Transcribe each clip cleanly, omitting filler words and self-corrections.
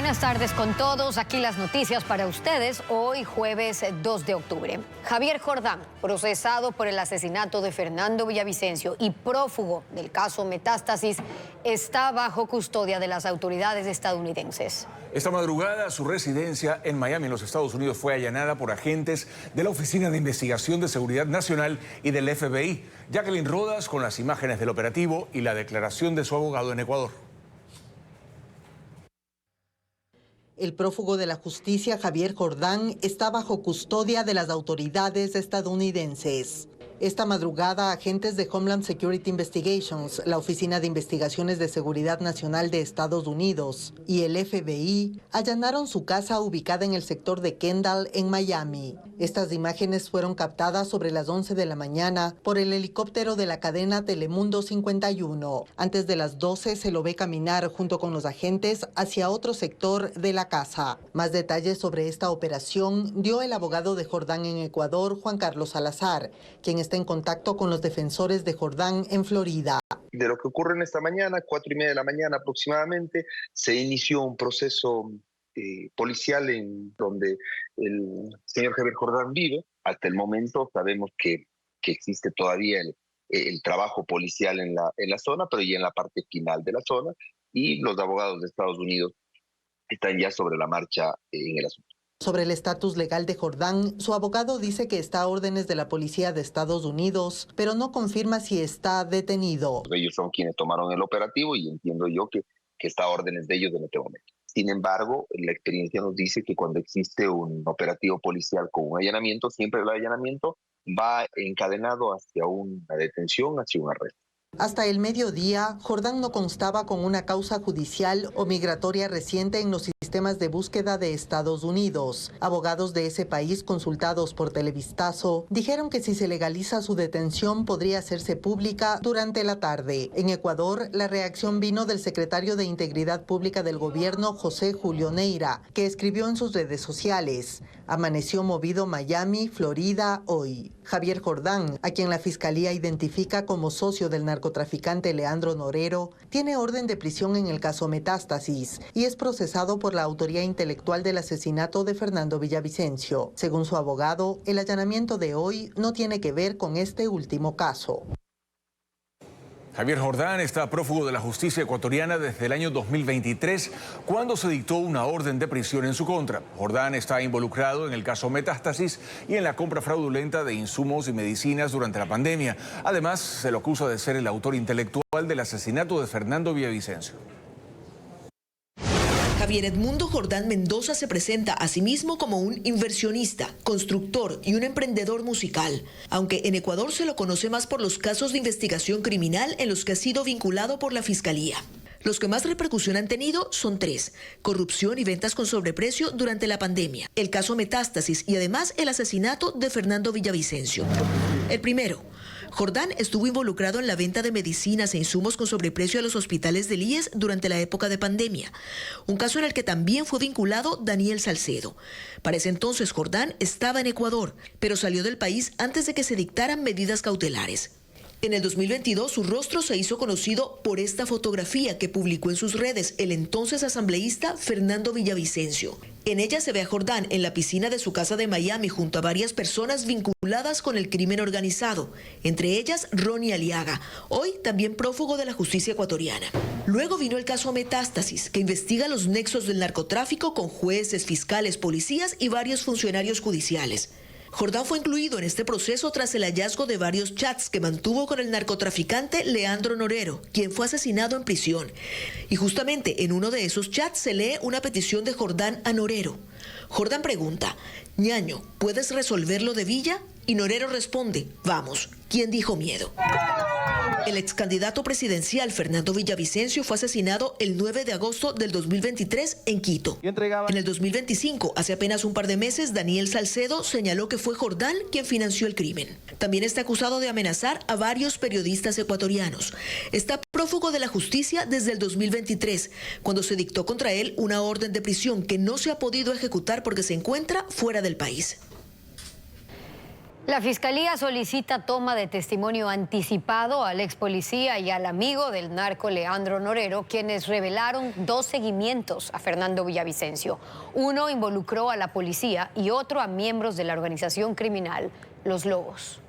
Buenas tardes con todos. Aquí las noticias para ustedes. Hoy jueves 2 de octubre. Javier Jordán, procesado por el asesinato de Fernando Villavicencio y prófugo del caso Metástasis, está bajo custodia de las autoridades estadounidenses. Esta madrugada su residencia en Miami, en los Estados Unidos, fue allanada por agentes de la Oficina de Investigación de Seguridad Nacional y del FBI. Jacqueline Rodas con las imágenes del operativo y la declaración de su abogado en Ecuador. El prófugo de la justicia, Javier Jordán, está bajo custodia de las autoridades estadounidenses. Esta madrugada, agentes de Homeland Security Investigations, la Oficina de Investigaciones de Seguridad Nacional de Estados Unidos, y el FBI allanaron su casa ubicada en el sector de Kendall, en Miami. Estas imágenes fueron captadas sobre las 11 de la mañana por el helicóptero de la cadena Telemundo 51. Antes de las 12 se lo ve caminar junto con los agentes hacia otro sector de la casa. Más detalles sobre esta operación dio el abogado de Jordán en Ecuador, Juan Carlos Salazar, quien está en contacto con los defensores de Jordán en Florida. De lo que ocurre en esta mañana, 4:30 de la mañana aproximadamente, se inició un proceso policial en donde el señor Javier Jordán vive. Hasta el momento sabemos que existe todavía el trabajo policial en la zona, pero ya en la parte final de la zona, y los abogados de Estados Unidos están ya sobre la marcha en el asunto. Sobre el estatus legal de Jordán, su abogado dice que está a órdenes de la policía de Estados Unidos, pero no confirma si está detenido. Ellos son quienes tomaron el operativo y entiendo yo que está a órdenes de ellos en este momento. Sin embargo, la experiencia nos dice que cuando existe un operativo policial con un allanamiento, siempre el allanamiento va encadenado hacia una detención, hacia un arresto. Hasta el mediodía, Jordán no constaba con una causa judicial o migratoria reciente en los sistemas de búsqueda de Estados Unidos. Abogados de ese país consultados por Televistazo dijeron que si se legaliza su detención podría hacerse pública durante la tarde. En Ecuador, la reacción vino del secretario de Integridad Pública del gobierno, José Julio Neira, que escribió en sus redes sociales: amaneció movido Miami, Florida, hoy. Javier Jordán, a quien la Fiscalía identifica como socio del narcotraficante Leandro Norero, tiene orden de prisión en el caso Metástasis y es procesado por la autoría intelectual del asesinato de Fernando Villavicencio. Según su abogado, el allanamiento de hoy no tiene que ver con este último caso. Javier Jordán está prófugo de la justicia ecuatoriana desde el año 2023, cuando se dictó una orden de prisión en su contra. Jordán está involucrado en el caso Metástasis y en la compra fraudulenta de insumos y medicinas durante la pandemia. Además, se lo acusa de ser el autor intelectual del asesinato de Fernando Villavicencio. Javier Edmundo Jordán Mendoza se presenta a sí mismo como un inversionista, constructor y un emprendedor musical, aunque en Ecuador se lo conoce más por los casos de investigación criminal en los que ha sido vinculado por la Fiscalía. Los que más repercusión han tenido son 3: corrupción y ventas con sobreprecio durante la pandemia, el caso Metástasis y además el asesinato de Fernando Villavicencio. El primero: Jordán estuvo involucrado en la venta de medicinas e insumos con sobreprecio a los hospitales del IES durante la época de pandemia, un caso en el que también fue vinculado Daniel Salcedo. Para ese entonces Jordán estaba en Ecuador, pero salió del país antes de que se dictaran medidas cautelares. En el 2022 su rostro se hizo conocido por esta fotografía que publicó en sus redes el entonces asambleísta Fernando Villavicencio. En ella se ve a Jordán en la piscina de su casa de Miami junto a varias personas vinculadas con el crimen organizado, entre ellas Ronnie Aliaga, hoy también prófugo de la justicia ecuatoriana. Luego vino el caso Metástasis, que investiga los nexos del narcotráfico con jueces, fiscales, policías y varios funcionarios judiciales. Jordán fue incluido en este proceso tras el hallazgo de varios chats que mantuvo con el narcotraficante Leandro Norero, quien fue asesinado en prisión. Y justamente en uno de esos chats se lee una petición de Jordán a Norero. Jordán pregunta: «Ñaño, ¿puedes resolver lo de Villa?». Y Norero responde: «Vamos, ¿quién dijo miedo?». El ex candidato presidencial Fernando Villavicencio fue asesinado el 9 de agosto del 2023 en Quito. En el 2025, hace apenas un par de meses, Daniel Salcedo señaló que fue Jordán quien financió el crimen. También está acusado de amenazar a varios periodistas ecuatorianos. Está prófugo de la justicia desde el 2023, cuando se dictó contra él una orden de prisión que no se ha podido ejecutar porque se encuentra fuera del país. La Fiscalía solicita toma de testimonio anticipado al ex policía y al amigo del narco Leandro Norero, quienes revelaron 2 seguimientos a Fernando Villavicencio. Uno involucró a la policía y otro a miembros de la organización criminal Los Lobos.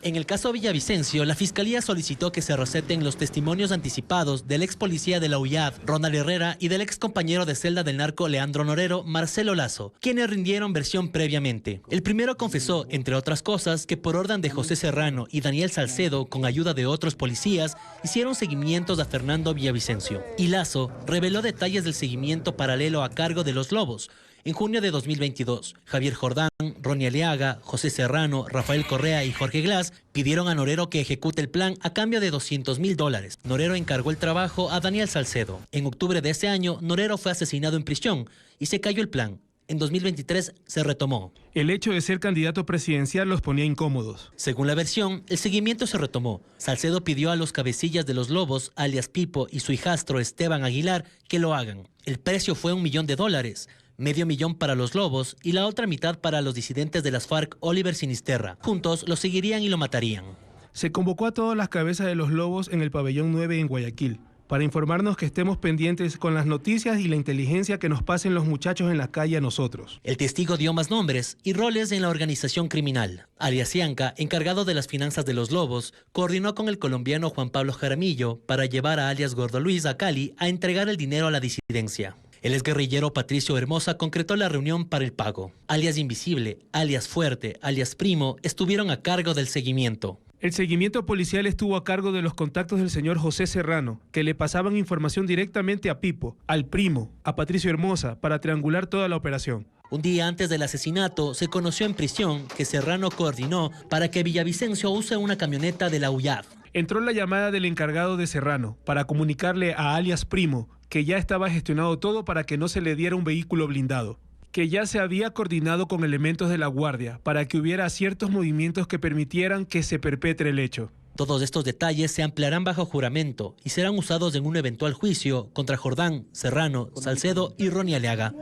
En el caso Villavicencio, la Fiscalía solicitó que se receten los testimonios anticipados del ex policía de la UIAD, Ronald Herrera, y del ex compañero de celda del narco Leandro Norero, Marcelo Lazo, quienes rindieron versión previamente. El primero confesó, entre otras cosas, que por orden de José Serrano y Daniel Salcedo, con ayuda de otros policías, hicieron seguimientos a Fernando Villavicencio. Y Lazo reveló detalles del seguimiento paralelo a cargo de Los Lobos. En junio de 2022, Javier Jordán, Ronnie Aliaga, José Serrano, Rafael Correa y Jorge Glass pidieron a Norero que ejecute el plan a cambio de $200,000. Norero encargó el trabajo a Daniel Salcedo. En octubre de ese año, Norero fue asesinado en prisión y se cayó el plan. En 2023 se retomó. El hecho de ser candidato presidencial los ponía incómodos. Según la versión, el seguimiento se retomó. Salcedo pidió a los cabecillas de Los Lobos, alias Pipo, y su hijastro Esteban Aguilar, que lo hagan. El precio fue $1 millón, $500,000 para Los Lobos y la otra mitad para los disidentes de las FARC, Oliver Sinisterra. Juntos lo seguirían y lo matarían. Se convocó a todas las cabezas de Los Lobos en el pabellón 9 en Guayaquil, para informarnos que estemos pendientes con las noticias y la inteligencia que nos pasen los muchachos en la calle a nosotros. El testigo dio más nombres y roles en la organización criminal. Alias Cianca, encargado de las finanzas de Los Lobos, coordinó con el colombiano Juan Pablo Jaramillo para llevar a alias Gordo Luis a Cali a entregar el dinero a la disidencia. El exguerrillero Patricio Hermosa concretó la reunión para el pago. Alias Invisible, alias Fuerte, alias Primo, estuvieron a cargo del seguimiento. El seguimiento policial estuvo a cargo de los contactos del señor José Serrano, que le pasaban información directamente a Pipo, al Primo, a Patricio Hermosa, para triangular toda la operación. Un día antes del asesinato, se conoció en prisión que Serrano coordinó para que Villavicencio use una camioneta de la UIAD. Entró la llamada del encargado de Serrano para comunicarle a alias Primo que ya estaba gestionado todo para que no se le diera un vehículo blindado, que ya se había coordinado con elementos de la Guardia para que hubiera ciertos movimientos que permitieran que se perpetre el hecho. Todos estos detalles se ampliarán bajo juramento y serán usados en un eventual juicio contra Jordán, Serrano, Salcedo y Ronnie Aliaga.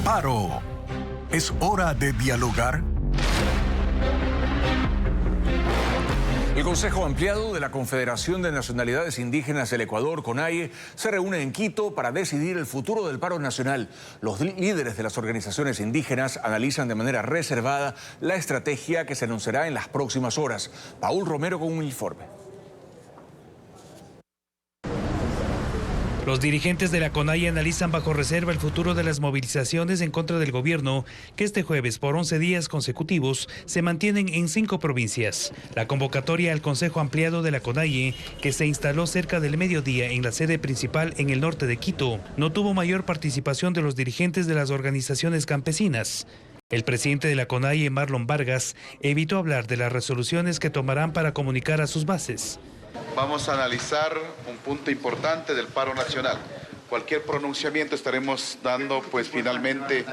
Paro. ¿Es hora de dialogar? El Consejo Ampliado de la Confederación de Nacionalidades Indígenas del Ecuador, CONAIE, se reúne en Quito para decidir el futuro del paro nacional. Los líderes de las organizaciones indígenas analizan de manera reservada la estrategia que se anunciará en las próximas horas. Paul Romero con un informe. Los dirigentes de la CONAIE analizan bajo reserva el futuro de las movilizaciones en contra del gobierno, que este jueves por 11 días consecutivos se mantienen en 5 provincias. La convocatoria al Consejo Ampliado de la CONAIE, que se instaló cerca del mediodía en la sede principal en el norte de Quito, no tuvo mayor participación de los dirigentes de las organizaciones campesinas. El presidente de la CONAIE, Marlon Vargas, evitó hablar de las resoluciones que tomarán para comunicar a sus bases. Vamos a analizar un punto importante del paro nacional. Cualquier pronunciamiento estaremos dando, pues finalmente,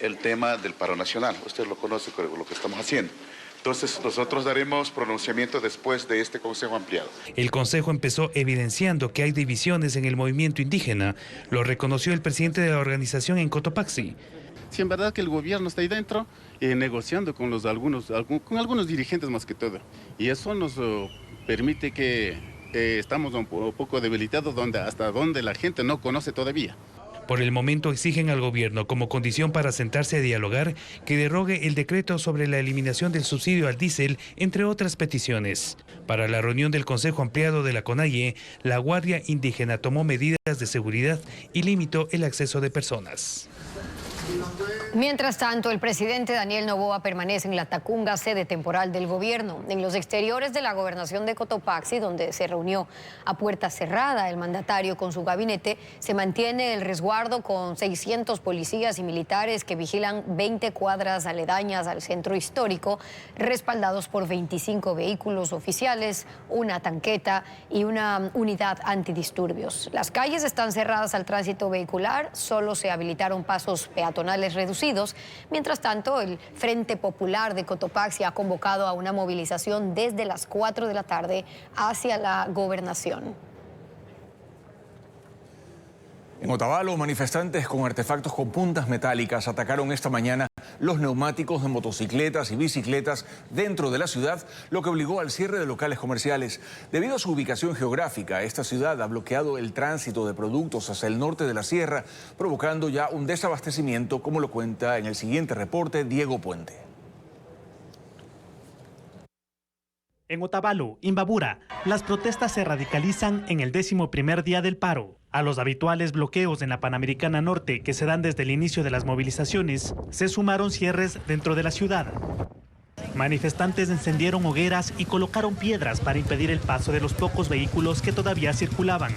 el tema del paro nacional. Usted lo conoce con lo que estamos haciendo. Entonces, nosotros daremos pronunciamiento después de este Consejo Ampliado. El Consejo empezó evidenciando que hay divisiones en el movimiento indígena. Lo reconoció el presidente de la organización en Cotopaxi. Si en verdad que el gobierno está ahí dentro, negociando con algunos dirigentes más que todo. Y eso nos permite que estamos un poco debilitados hasta donde la gente no conoce todavía. Por el momento exigen al gobierno, como condición para sentarse a dialogar, que derogue el decreto sobre la eliminación del subsidio al diésel, entre otras peticiones. Para la reunión del Consejo Ampliado de la CONAIE, la Guardia Indígena tomó medidas de seguridad y limitó el acceso de personas. Mientras tanto, el presidente Daniel Noboa permanece en la Tacunga, sede temporal del gobierno. En los exteriores de la gobernación de Cotopaxi, donde se reunió a puerta cerrada el mandatario con su gabinete, se mantiene el resguardo con 600 policías y militares que vigilan 20 cuadras aledañas al centro histórico, respaldados por 25 vehículos oficiales, una tanqueta y una unidad antidisturbios. Las calles están cerradas al tránsito vehicular, solo se habilitaron pasos peatonales peatonales reducidos. Mientras tanto, el Frente Popular de Cotopaxi ha convocado a una movilización desde las 4 de la tarde hacia la gobernación. En Otavalo, manifestantes con artefactos con puntas metálicas atacaron esta mañana los neumáticos de motocicletas y bicicletas dentro de la ciudad, lo que obligó al cierre de locales comerciales. Debido a su ubicación geográfica, esta ciudad ha bloqueado el tránsito de productos hacia el norte de la sierra, provocando ya un desabastecimiento, como lo cuenta en el siguiente reporte Diego Puente. En Otavalo, Imbabura, las protestas se radicalizan en el 11º día del paro. A los habituales bloqueos en la Panamericana Norte que se dan desde el inicio de las movilizaciones, se sumaron cierres dentro de la ciudad. Manifestantes encendieron hogueras y colocaron piedras para impedir el paso de los pocos vehículos que todavía circulaban.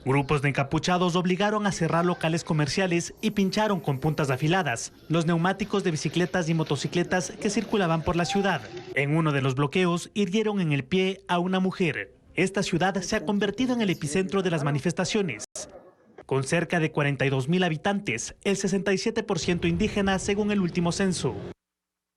Grupos de encapuchados obligaron a cerrar locales comerciales y pincharon con puntas afiladas los neumáticos de bicicletas y motocicletas que circulaban por la ciudad. En uno de los bloqueos hirieron en el pie a una mujer. Esta ciudad se ha convertido en el epicentro de las manifestaciones. Con cerca de 42.000 habitantes, el 67% indígena según el último censo.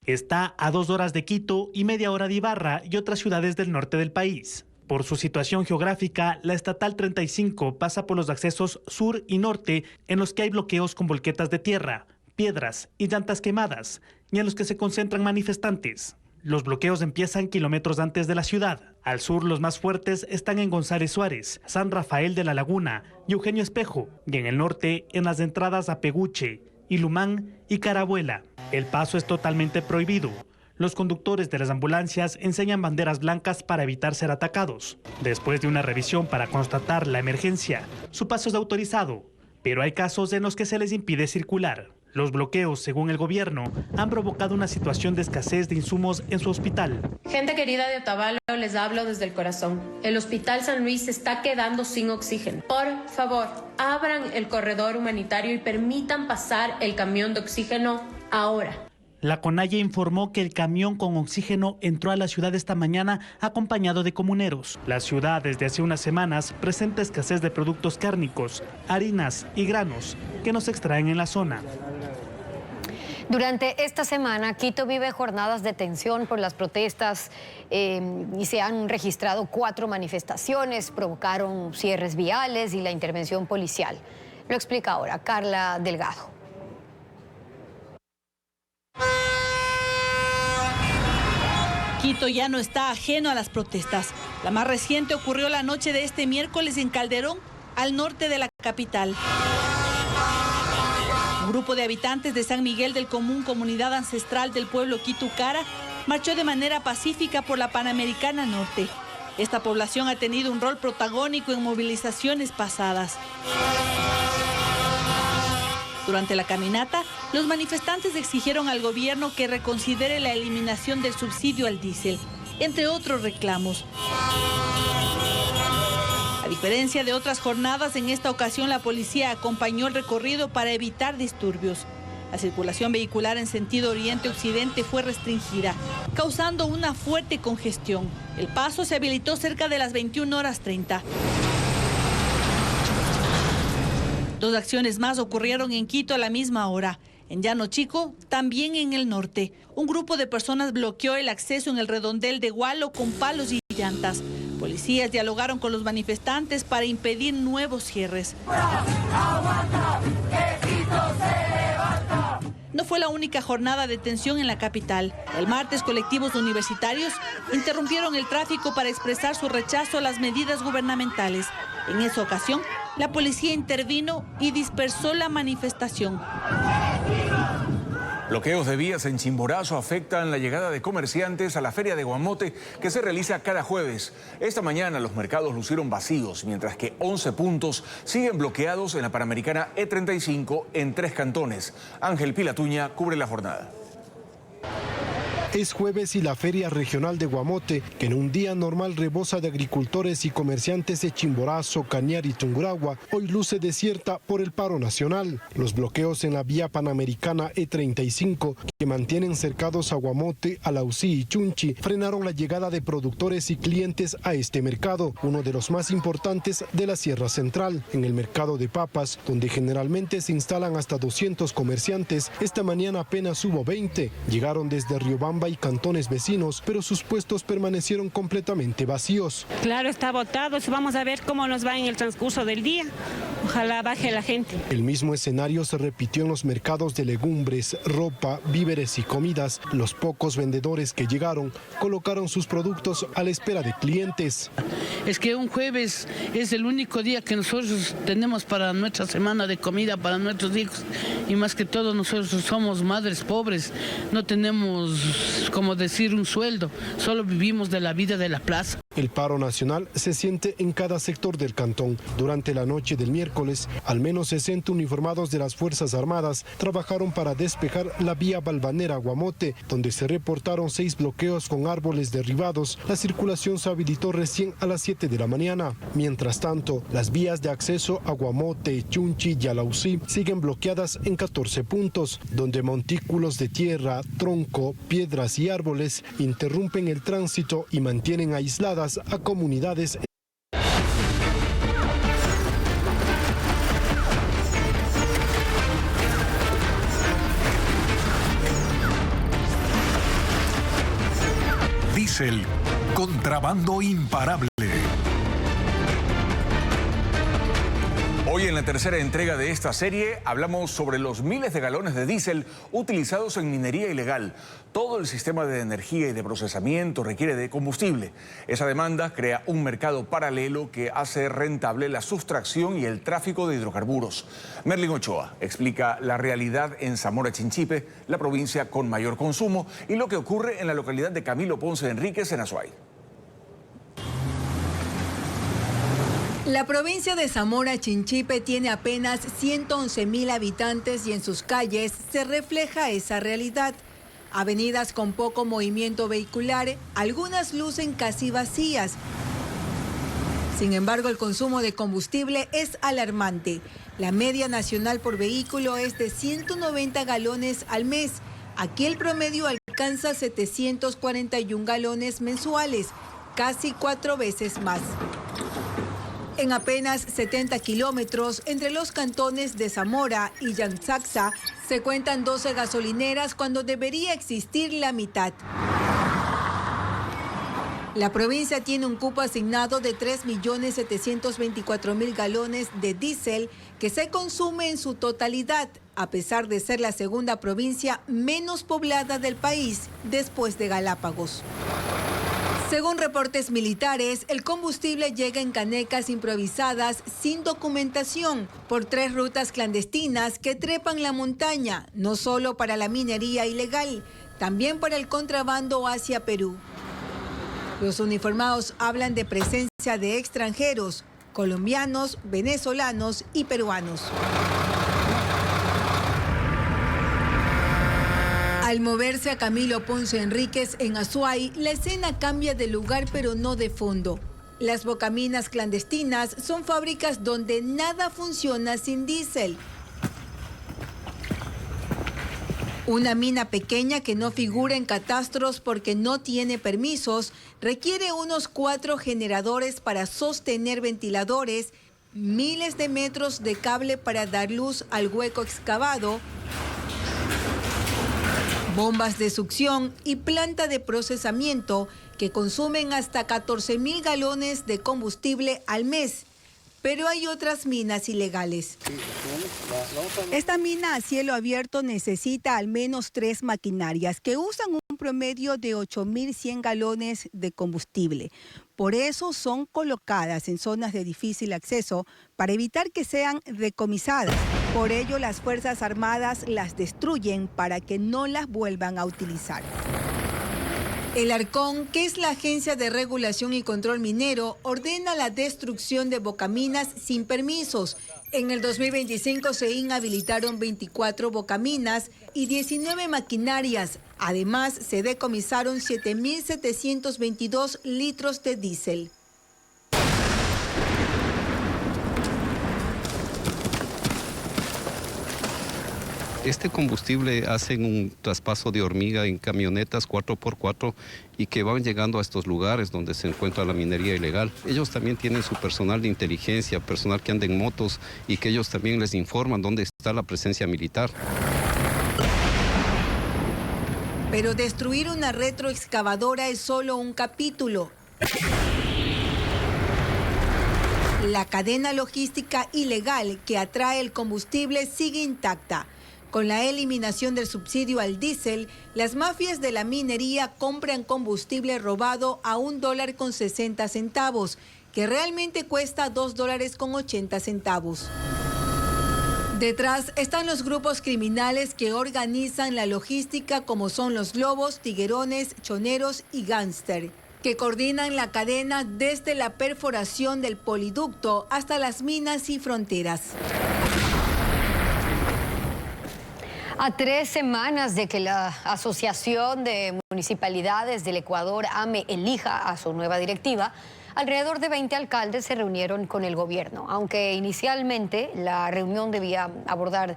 Está a 2 horas de Quito y media hora de Ibarra y otras ciudades del norte del país. Por su situación geográfica, la Estatal 35 pasa por los accesos sur y norte en los que hay bloqueos con volquetas de tierra, piedras y llantas quemadas, y en los que se concentran manifestantes. Los bloqueos empiezan kilómetros antes de la ciudad. Al sur, los más fuertes están en González Suárez, San Rafael de la Laguna y Eugenio Espejo, y en el norte, en las entradas a Peguche, Ilumán y Carabuela. El paso es totalmente prohibido. Los conductores de las ambulancias enseñan banderas blancas para evitar ser atacados. Después de una revisión para constatar la emergencia, su paso es autorizado, pero hay casos en los que se les impide circular. Los bloqueos, según el gobierno, han provocado una situación de escasez de insumos en su hospital. Gente querida de Otavalo, les hablo desde el corazón. El Hospital San Luis se está quedando sin oxígeno. Por favor, abran el corredor humanitario y permitan pasar el camión de oxígeno ahora. La CONAIE informó que el camión con oxígeno entró a la ciudad esta mañana acompañado de comuneros. La ciudad desde hace unas semanas presenta escasez de productos cárnicos, harinas y granos que no se extraen en la zona. Durante esta semana, Quito vive jornadas de tensión por las protestas y se han registrado 4 manifestaciones, provocaron cierres viales y la intervención policial. Lo explica ahora Carla Delgado. Quito ya no está ajeno a las protestas. La más reciente ocurrió la noche de este miércoles en Calderón, al norte de la capital. Un grupo de habitantes de San Miguel del Común, comunidad ancestral del pueblo Quitucara, marchó de manera pacífica por la Panamericana Norte. Esta población ha tenido un rol protagónico en movilizaciones pasadas. Durante la caminata, los manifestantes exigieron al gobierno que reconsidere la eliminación del subsidio al diésel, entre otros reclamos. A diferencia de otras jornadas, en esta ocasión la policía acompañó el recorrido para evitar disturbios. La circulación vehicular en sentido oriente-occidente fue restringida, causando una fuerte congestión. El paso se habilitó cerca de las 21:30. 2 acciones más ocurrieron en Quito a la misma hora. En Llano Chico, también en el norte, un grupo de personas bloqueó el acceso en el redondel de Gualo con palos y llantas. Policías dialogaron con los manifestantes para impedir nuevos cierres. No fue la única jornada de tensión en la capital. El martes, colectivos universitarios interrumpieron el tráfico para expresar su rechazo a las medidas gubernamentales. En esa ocasión, la policía intervino y dispersó la manifestación. Bloqueos de vías en Chimborazo afectan la llegada de comerciantes a la Feria de Guamote que se realiza cada jueves. Esta mañana los mercados lucieron vacíos, mientras que 11 puntos siguen bloqueados en la Panamericana E35 en 3 cantones. Ángel Pilatuña cubre la jornada. Es jueves y la Feria Regional de Guamote, que en un día normal rebosa de agricultores y comerciantes de Chimborazo, Cañar y Tungurahua, hoy luce desierta por el paro nacional. Los bloqueos en la vía panamericana E35, que mantienen cercados a Guamote, Alausí y Chunchi, frenaron la llegada de productores y clientes a este mercado, uno de los más importantes de la Sierra Central. En el mercado de papas, donde generalmente se instalan hasta 200 comerciantes, esta mañana apenas hubo 20. Llegaron desde Riobamba y cantones vecinos, pero sus puestos permanecieron completamente vacíos. Claro, está botado. Vamos a ver cómo nos va en el transcurso del día. Ojalá baje la gente. El mismo escenario se repitió en los mercados de legumbres, ropa, víveres y comidas. Los pocos vendedores que llegaron colocaron sus productos a la espera de clientes. Es que un jueves es el único día que nosotros tenemos para nuestra semana de comida para nuestros hijos, y más que todo nosotros somos madres pobres, no tenemos, como decir, un sueldo, solo vivimos de la vida de la plaza. El paro nacional se siente en cada sector del cantón. Durante la noche del miércoles, al menos 60 uniformados de las Fuerzas Armadas trabajaron para despejar la vía Balvanera-Guamote, donde se reportaron 6 bloqueos con árboles derribados. La circulación se habilitó recién a las 7 de la mañana. Mientras tanto, las vías de acceso a Guamote, Chunchi y Alausí siguen bloqueadas en 14 puntos, donde montículos de tierra, tronco, piedras y árboles interrumpen el tránsito y mantienen aisladas a comunidades. Diesel, contrabando imparable. Hoy en la tercera entrega de esta serie hablamos sobre los miles de galones de diésel utilizados en minería ilegal. Todo el sistema de energía y de procesamiento requiere de combustible. Esa demanda crea un mercado paralelo que hace rentable la sustracción y el tráfico de hidrocarburos. Merlin Ochoa explica la realidad en Zamora Chinchipe, la provincia con mayor consumo, y lo que ocurre en la localidad de Camilo Ponce Enríquez en Azuay. La provincia de Zamora Chinchipe tiene apenas 111.000 habitantes y en sus calles se refleja esa realidad. Avenidas con poco movimiento vehicular, algunas lucen casi vacías. Sin embargo, el consumo de combustible es alarmante. La media nacional por vehículo es de 190 galones al mes. Aquí el promedio alcanza 741 galones mensuales, casi 4 veces más. En apenas 70 kilómetros entre los cantones de Zamora y Yansaxa se cuentan 12 gasolineras cuando debería existir la mitad. La provincia tiene un cupo asignado de 3.724.000 galones de diésel que se consume en su totalidad, a pesar de ser la segunda provincia menos poblada del país después de Galápagos. Según reportes militares, el combustible llega en canecas improvisadas sin documentación por 3 rutas clandestinas que trepan la montaña, no solo para la minería ilegal, también para el contrabando hacia Perú. Los uniformados hablan de presencia de extranjeros, colombianos, venezolanos y peruanos. Al moverse a Camilo Ponce Enríquez en Azuay, la escena cambia de lugar pero no de fondo. Las bocaminas clandestinas son fábricas donde nada funciona sin diésel. Una mina pequeña que no figura en catastros porque no tiene permisos, requiere unos 4 generadores para sostener ventiladores, miles de metros de cable para dar luz al hueco excavado, bombas de succión y planta de procesamiento que consumen hasta 14.000 galones de combustible al mes. Pero hay otras minas ilegales. Esta mina a cielo abierto necesita al menos 3 maquinarias que usan un promedio de 8.100 galones de combustible. Por eso son colocadas en zonas de difícil acceso para evitar que sean decomisadas. Por ello, las Fuerzas Armadas las destruyen para que no las vuelvan a utilizar. El Arcón, que es la Agencia de Regulación y Control Minero, ordena la destrucción de bocaminas sin permisos En el 2025 se inhabilitaron 24 bocaminas y 19 maquinarias. Además, se decomisaron 7.722 litros de diésel. Este combustible hacen un traspaso de hormiga en camionetas 4x4 y que van llegando a estos lugares donde se encuentra la minería ilegal. Ellos también tienen su personal de inteligencia, personal que anda en motos y que ellos también les informan dónde está la presencia militar. Pero destruir una retroexcavadora es solo un capítulo. La cadena logística ilegal que atrae el combustible sigue intacta. Con la eliminación del subsidio al diésel, las mafias de la minería compran combustible robado a $1.60, que realmente cuesta $2.80. Detrás están los grupos criminales que organizan la logística, como son los lobos, tiguerones, choneros y gángster, que coordinan la cadena desde la perforación del poliducto hasta las minas y fronteras. A 3 semanas de que la Asociación de Municipalidades del Ecuador, AME, elija a su nueva directiva, alrededor de 20 alcaldes se reunieron con el gobierno. Aunque inicialmente la reunión debía abordar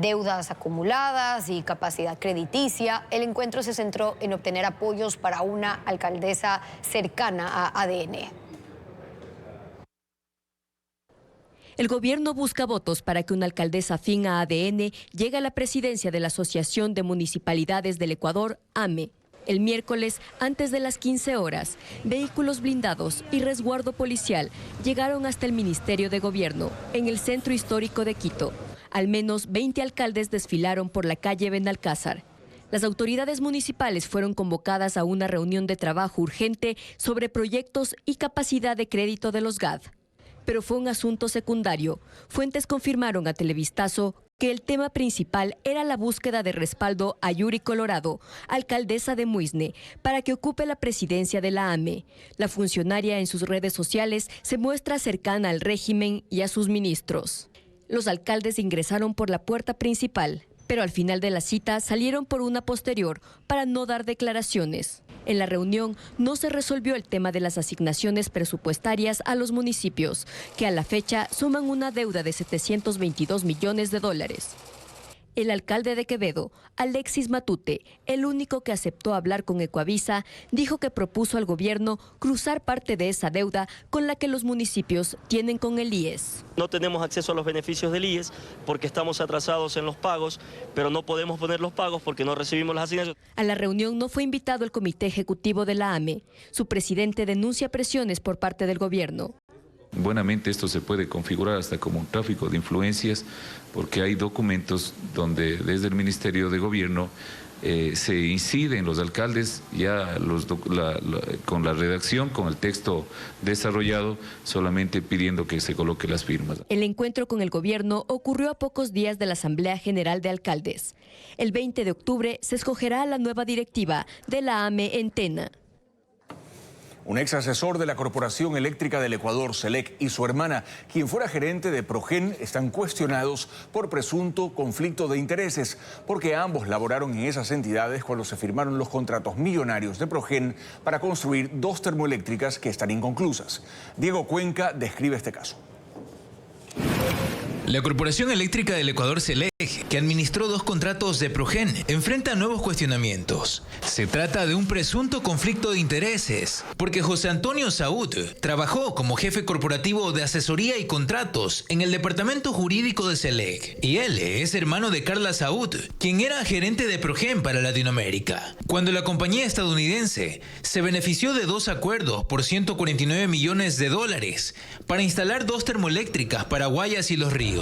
deudas acumuladas y capacidad crediticia, el encuentro se centró en obtener apoyos para una alcaldesa cercana a ADN. El gobierno busca votos para que una alcaldesa afín a ADN llegue a la presidencia de la Asociación de Municipalidades del Ecuador, AME. El miércoles, antes de las 15 horas, vehículos blindados y resguardo policial llegaron hasta el Ministerio de Gobierno, en el centro histórico de Quito. Al menos 20 alcaldes desfilaron por la calle Benalcázar. Las autoridades municipales fueron convocadas a una reunión de trabajo urgente sobre proyectos y capacidad de crédito de los GAD. Pero fue un asunto secundario. Fuentes confirmaron a Televistazo que el tema principal era la búsqueda de respaldo a Yuri Colorado, alcaldesa de Muisne, para que ocupe la presidencia de la AME. La funcionaria en sus redes sociales se muestra cercana al régimen y a sus ministros. Los alcaldes ingresaron por la puerta principal, pero al final de la cita salieron por una posterior para no dar declaraciones. En la reunión no se resolvió el tema de las asignaciones presupuestarias a los municipios, que a la fecha suman una deuda de $722 millones. El alcalde de Quevedo, Alexis Matute, el único que aceptó hablar con Ecuavisa, dijo que propuso al gobierno cruzar parte de esa deuda con la que los municipios tienen con el IES. No tenemos acceso a los beneficios del IES porque estamos atrasados en los pagos, pero no podemos poner los pagos porque no recibimos las asignaciones. A la reunión no fue invitado el comité ejecutivo de la AME. Su presidente denuncia presiones por parte del gobierno. Buenamente esto se puede configurar hasta como un tráfico de influencias, porque hay documentos donde desde el Ministerio de Gobierno se incide en los alcaldes ya con la redacción, con el texto desarrollado, solamente pidiendo que se coloque las firmas. El encuentro con el gobierno ocurrió a pocos días de la Asamblea General de Alcaldes. El 20 de octubre se escogerá a la nueva directiva de la AME en Tena. Un ex asesor de la Corporación Eléctrica del Ecuador, SELEC, y su hermana, quien fuera gerente de Progen, están cuestionados por presunto conflicto de intereses, porque ambos laboraron en esas entidades cuando se firmaron los contratos millonarios de Progen para construir 2 termoeléctricas que están inconclusas. Diego Cuenca describe este caso. La Corporación Eléctrica del Ecuador, SELEC, que administró 2 contratos de Progen, enfrenta nuevos cuestionamientos. Se trata de un presunto conflicto de intereses, porque José Antonio Saúd trabajó como jefe corporativo de asesoría y contratos en el departamento jurídico de SELEC, y él es hermano de Carla Saúd, quien era gerente de Progen para Latinoamérica. Cuando la compañía estadounidense se benefició de 2 acuerdos por $149 millones para instalar 2 termoeléctricas para Guayas y Los Ríos,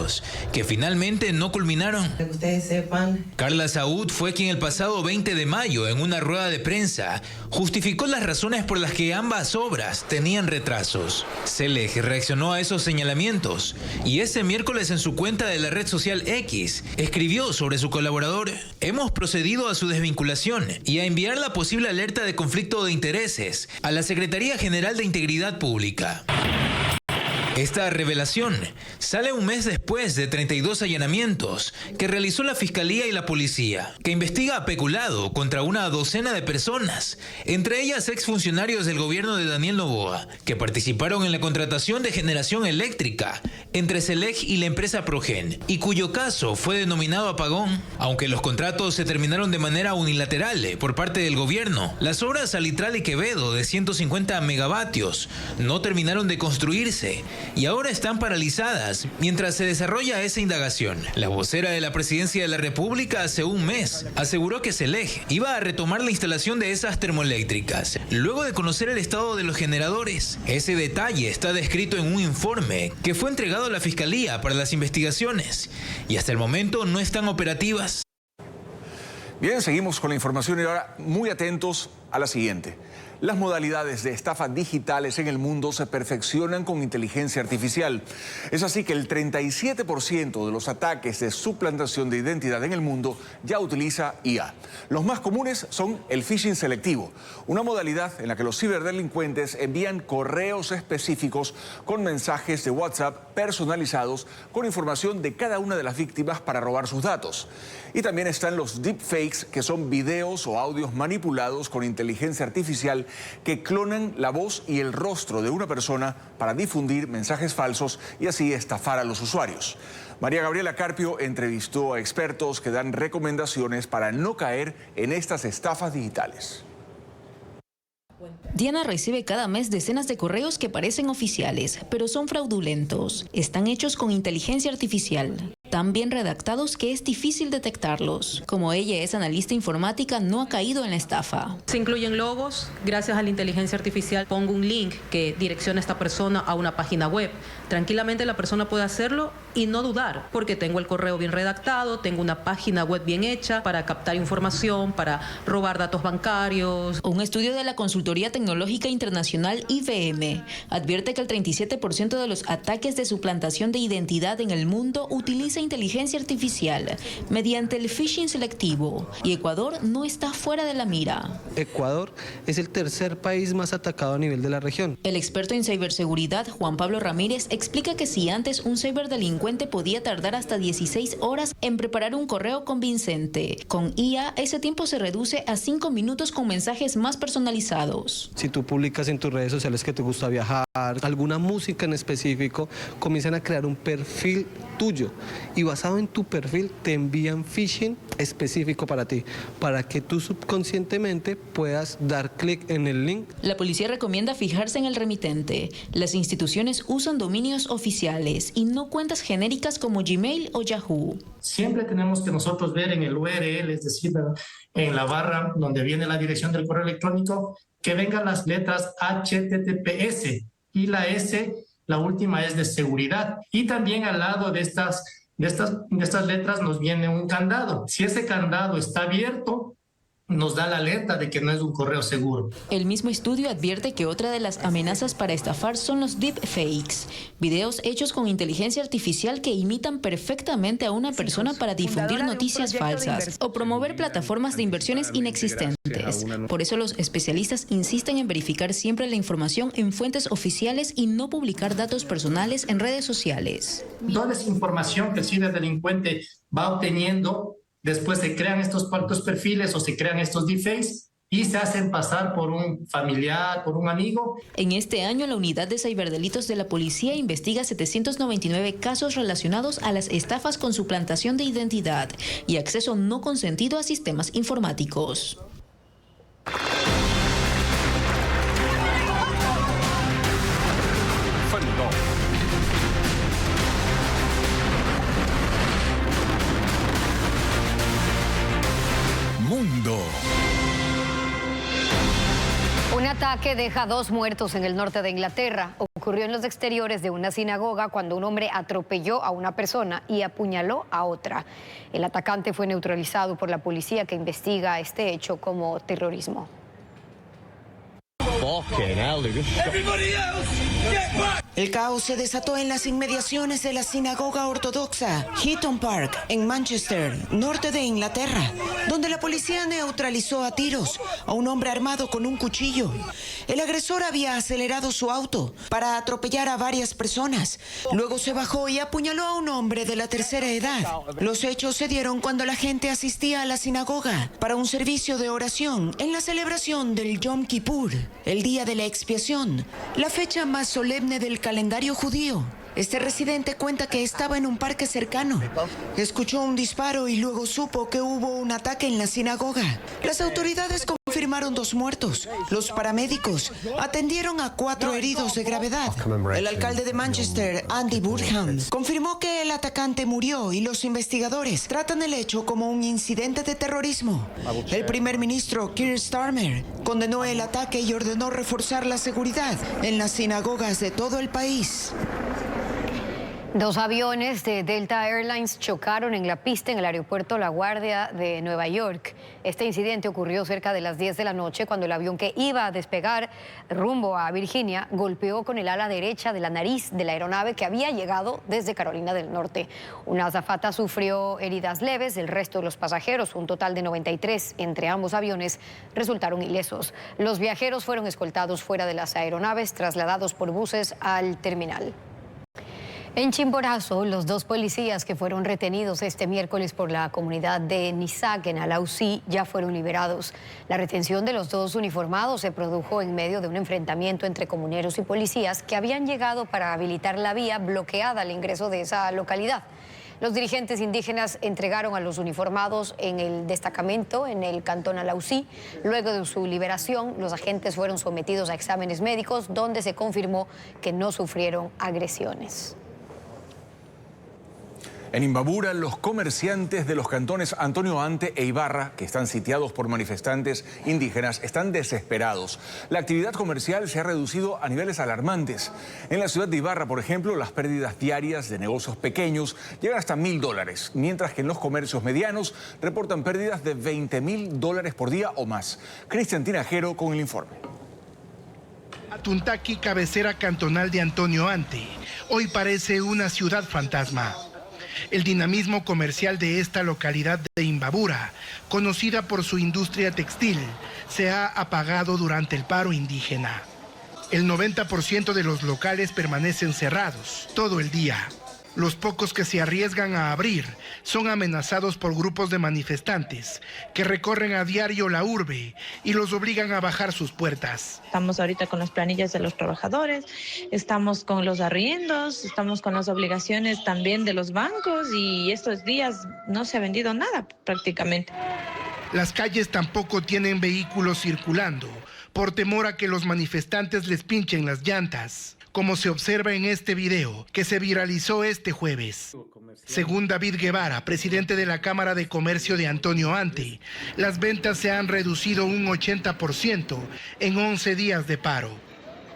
que finalmente no culminaron. Que ustedes sepan. Carla Saúd fue quien el pasado 20 de mayo, en una rueda de prensa, justificó las razones por las que ambas obras tenían retrasos. SELEC reaccionó a esos señalamientos y ese miércoles en su cuenta de la red social X escribió sobre su colaborador: hemos procedido a su desvinculación y a enviar la posible alerta de conflicto de intereses a la Secretaría General de Integridad Pública. Esta revelación sale un mes después de 32 allanamientos que realizó la Fiscalía y la Policía, que investiga a peculado contra una docena de personas, entre ellas exfuncionarios del gobierno de Daniel Noboa, que participaron en la contratación de generación eléctrica entre Selec y la empresa Progen, y cuyo caso fue denominado apagón. Aunque los contratos se terminaron de manera unilateral por parte del gobierno, las obras Alitral y Quevedo de 150 megavatios no terminaron de construirse y ahora están paralizadas mientras se desarrolla esa indagación. La vocera de la Presidencia de la República hace un mes aseguró que Selec iba a retomar la instalación de esas termoeléctricas luego de conocer el estado de los generadores. Ese detalle está descrito en un informe que fue entregado a la Fiscalía para las investigaciones y hasta el momento no están operativas. Bien, seguimos con la información y ahora muy atentos a la siguiente. Las modalidades de estafas digitales en el mundo se perfeccionan con inteligencia artificial. Es así que el 37% de los ataques de suplantación de identidad en el mundo ya utiliza IA. Los más comunes son el phishing selectivo, una modalidad en la que los ciberdelincuentes envían correos específicos con mensajes de WhatsApp personalizados con información de cada una de las víctimas para robar sus datos. Y también están los deepfakes, que son videos o audios manipulados con inteligencia artificial que clonan la voz y el rostro de una persona para difundir mensajes falsos y así estafar a los usuarios. María Gabriela Carpio entrevistó a expertos que dan recomendaciones para no caer en estas estafas digitales. Diana recibe cada mes decenas de correos que parecen oficiales, pero son fraudulentos. Están hechos con inteligencia artificial, tan bien redactados que es difícil detectarlos. Como ella es analista informática, no ha caído en la estafa. Se incluyen logos. Gracias a la inteligencia artificial pongo un link que direcciona a esta persona a una página web. Tranquilamente la persona puede hacerlo y no dudar, porque tengo el correo bien redactado, tengo una página web bien hecha para captar información, para robar datos bancarios. Un estudio de la consultoría tecnológica internacional IBM advierte que el 37% de los ataques de suplantación de identidad en el mundo utiliza inteligencia artificial mediante el phishing selectivo, y Ecuador no está fuera de la mira. Ecuador es el tercer país más atacado a nivel de la región. El experto en ciberseguridad, Juan Pablo Ramírez, explica que si antes un ciberdelincuente podía tardar hasta 16 horas en preparar un correo convincente, con IA ese tiempo se reduce a 5 minutos con mensajes más personalizados. Si tú publicas en tus redes sociales que te gusta viajar, alguna música en específico, comienzan a crear un perfil tuyo y basado en tu perfil te envían phishing específico para ti, para que tú subconscientemente puedas dar clic en el link. La policía recomienda fijarse en el remitente. Las instituciones usan dominios oficiales y no cuentas genéricas como Gmail o Yahoo. Siempre tenemos que nosotros ver en el URL, es decir, en la barra donde viene la dirección del correo electrónico, que vengan las letras HTTPS y la S, la última es de seguridad. Y también al lado de estas letras nos viene un candado. Si ese candado está abierto, nos da la alerta de que no es un correo seguro. El mismo estudio advierte que otra de las amenazas para estafar son los deepfakes, videos hechos con inteligencia artificial que imitan perfectamente a una persona para difundir noticias falsas o promover plataformas de inversiones inexistentes. Por eso los especialistas insisten en verificar siempre la información en fuentes oficiales y no publicar datos personales en redes sociales. Toda esa información que el ciberdelincuente va obteniendo, después se crean estos cuantos perfiles o se crean estos deepfakes y se hacen pasar por un familiar, por un amigo. En este año, la Unidad de Ciberdelitos de la Policía investiga 799 casos relacionados a las estafas con suplantación de identidad y acceso no consentido a sistemas informáticos. Mundo. Un ataque deja 2 muertos en el norte de Inglaterra. Ocurrió en los exteriores de una sinagoga cuando un hombre atropelló a una persona y apuñaló a otra. El atacante fue neutralizado por la policía, que investiga este hecho como terrorismo. El caos se desató en las inmediaciones de la sinagoga ortodoxa Heaton Park, en Manchester, norte de Inglaterra, donde la policía neutralizó a tiros a un hombre armado con un cuchillo. El agresor había acelerado su auto para atropellar a varias personas. Luego se bajó y apuñaló a un hombre de la tercera edad. Los hechos se dieron cuando la gente asistía a la sinagoga para un servicio de oración en la celebración del Yom Kippur, el día de la expiación, la fecha más solemne del calendario judío. Este residente cuenta que estaba en un parque cercano. Escuchó un disparo y luego supo que hubo un ataque en la sinagoga. Las autoridades confirmaron 2 muertos. Los paramédicos atendieron a 4 heridos de gravedad. El alcalde de Manchester, Andy Burham, confirmó que el atacante murió y los investigadores tratan el hecho como un incidente de terrorismo. El primer ministro, Keir Starmer, condenó el ataque y ordenó reforzar la seguridad en las sinagogas de todo el país. 2 aviones de Delta Airlines chocaron en la pista en el aeropuerto La Guardia de Nueva York. Este incidente ocurrió cerca de las 10 de la noche cuando el avión que iba a despegar rumbo a Virginia golpeó con el ala derecha de la nariz de la aeronave que había llegado desde Carolina del Norte. Una azafata sufrió heridas leves, el resto de los pasajeros, un total de 93 entre ambos aviones, resultaron ilesos. Los viajeros fueron escoltados fuera de las aeronaves, trasladados por buses al terminal. En Chimborazo, los 2 policías que fueron retenidos este miércoles por la comunidad de Nizac en Alausí ya fueron liberados. La retención de los 2 uniformados se produjo en medio de un enfrentamiento entre comuneros y policías que habían llegado para habilitar la vía bloqueada al ingreso de esa localidad. Los dirigentes indígenas entregaron a los uniformados en el destacamento en el cantón Alausí. Luego de su liberación, los agentes fueron sometidos a exámenes médicos donde se confirmó que no sufrieron agresiones. En Imbabura, los comerciantes de los cantones Antonio Ante e Ibarra, que están sitiados por manifestantes indígenas, están desesperados. La actividad comercial se ha reducido a niveles alarmantes. En la ciudad de Ibarra, por ejemplo, las pérdidas diarias de negocios pequeños llegan hasta $1.000, mientras que en los comercios medianos reportan pérdidas de $20.000 por día o más. Cristian Tinajero con el informe. Atuntaqui, cabecera cantonal de Antonio Ante, hoy parece una ciudad fantasma. El dinamismo comercial de esta localidad de Imbabura, conocida por su industria textil, se ha apagado durante el paro indígena. El 90% de los locales permanecen cerrados todo el día. Los pocos que se arriesgan a abrir son amenazados por grupos de manifestantes que recorren a diario la urbe y los obligan a bajar sus puertas. Estamos ahorita con las planillas de los trabajadores, estamos con los arriendos, estamos con las obligaciones también de los bancos y estos días no se ha vendido nada prácticamente. Las calles tampoco tienen vehículos circulando por temor a que los manifestantes les pinchen las llantas, como se observa en este video que se viralizó este jueves. Según David Guevara, presidente de la Cámara de Comercio de Antonio Ante, las ventas se han reducido un 80% en 11 días de paro.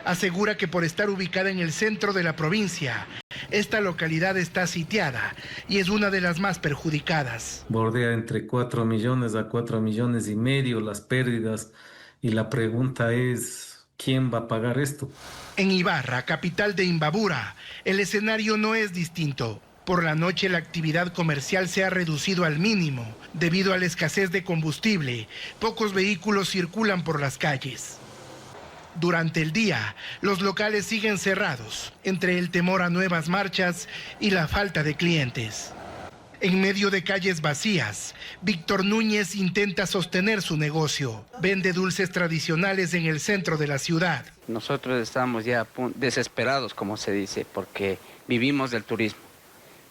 Asegura que por estar ubicada en el centro de la provincia, esta localidad está sitiada y es una de las más perjudicadas. Bordea entre 4 millones a 4 millones y medio las pérdidas y la pregunta es, ¿quién va a pagar esto? En Ibarra, capital de Imbabura, el escenario no es distinto. Por la noche la actividad comercial se ha reducido al mínimo. Debido a la escasez de combustible, pocos vehículos circulan por las calles. Durante el día, los locales siguen cerrados, entre el temor a nuevas marchas y la falta de clientes. En medio de calles vacías, Víctor Núñez intenta sostener su negocio. Vende dulces tradicionales en el centro de la ciudad. Nosotros estamos ya desesperados, como se dice, porque vivimos del turismo.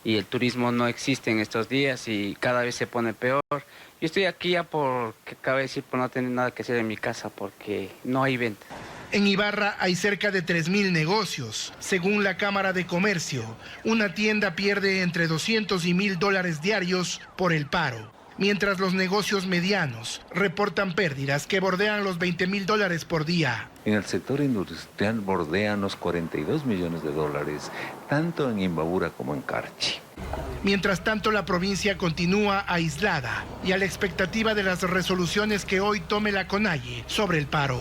Y el turismo no existe en estos días y cada vez se pone peor. Yo estoy aquí ya porque cabe decir por no tener nada que hacer en mi casa porque no hay venta. En Ibarra hay cerca de 3.000 negocios. Según la Cámara de Comercio, una tienda pierde entre $200 y $1.000 diarios por el paro, mientras los negocios medianos reportan pérdidas que bordean los $20.000 por día. En el sector industrial bordean los $42 millones, tanto en Imbabura como en Carchi. Mientras tanto, la provincia continúa aislada y a la expectativa de las resoluciones que hoy tome la CONAIE sobre el paro.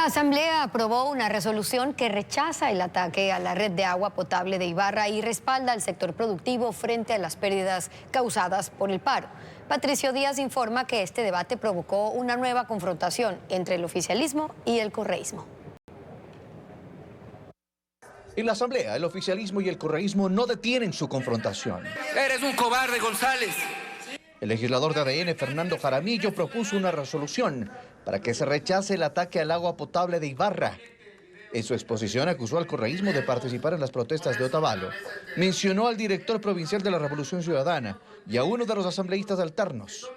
La Asamblea aprobó una resolución que rechaza el ataque a la red de agua potable de Ibarra y respalda al sector productivo frente a las pérdidas causadas por el paro. Patricio Díaz informa que este debate provocó una nueva confrontación entre el oficialismo y el correísmo. En la Asamblea, el oficialismo y el correísmo no detienen su confrontación. ¡Eres un cobarde, González! El legislador de ADN, Fernando Jaramillo, propuso una resolución para que se rechace el ataque al agua potable de Ibarra. En su exposición acusó al correísmo de participar en las protestas de Otavalo. Mencionó al director provincial de la Revolución Ciudadana y a uno de los asambleístas alternos,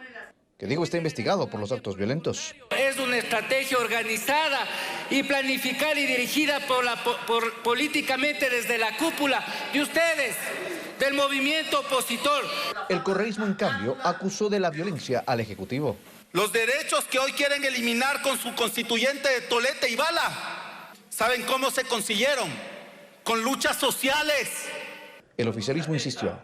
que dijo está investigado por los actos violentos. Es una estrategia organizada y planificada y dirigida políticamente desde la cúpula de ustedes, del movimiento opositor. El correísmo, en cambio, acusó de la violencia al Ejecutivo. Los derechos que hoy quieren eliminar con su constituyente de Tolete y Bala, ¿saben cómo se consiguieron? Con luchas sociales. El oficialismo insistió.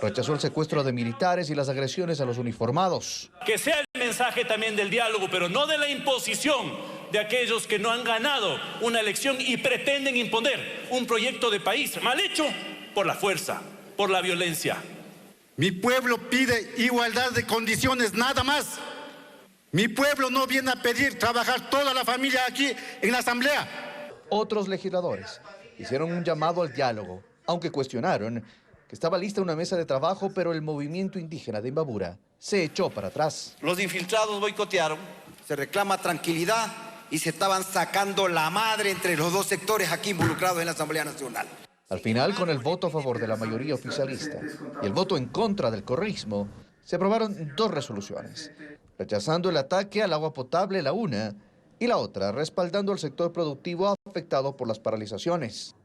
Rechazó el secuestro de militares y las agresiones a los uniformados. Que sea el mensaje también del diálogo, pero no de la imposición de aquellos que no han ganado una elección y pretenden imponer un proyecto de país mal hecho por la fuerza, por la violencia. Mi pueblo pide igualdad de condiciones, nada más. Mi pueblo no viene a pedir trabajar toda la familia aquí en la Asamblea. Otros legisladores hicieron un llamado al diálogo, aunque cuestionaron que estaba lista una mesa de trabajo, pero el movimiento indígena de Imbabura se echó para atrás. Los infiltrados boicotearon, se reclama tranquilidad y se estaban sacando la madre entre los dos sectores aquí involucrados en la Asamblea Nacional. Al final, con el voto a favor de la mayoría oficialista y el voto en contra del correísmo, se aprobaron dos resoluciones, rechazando el ataque al agua potable, la una, y la otra respaldando al sector productivo afectado por las paralizaciones.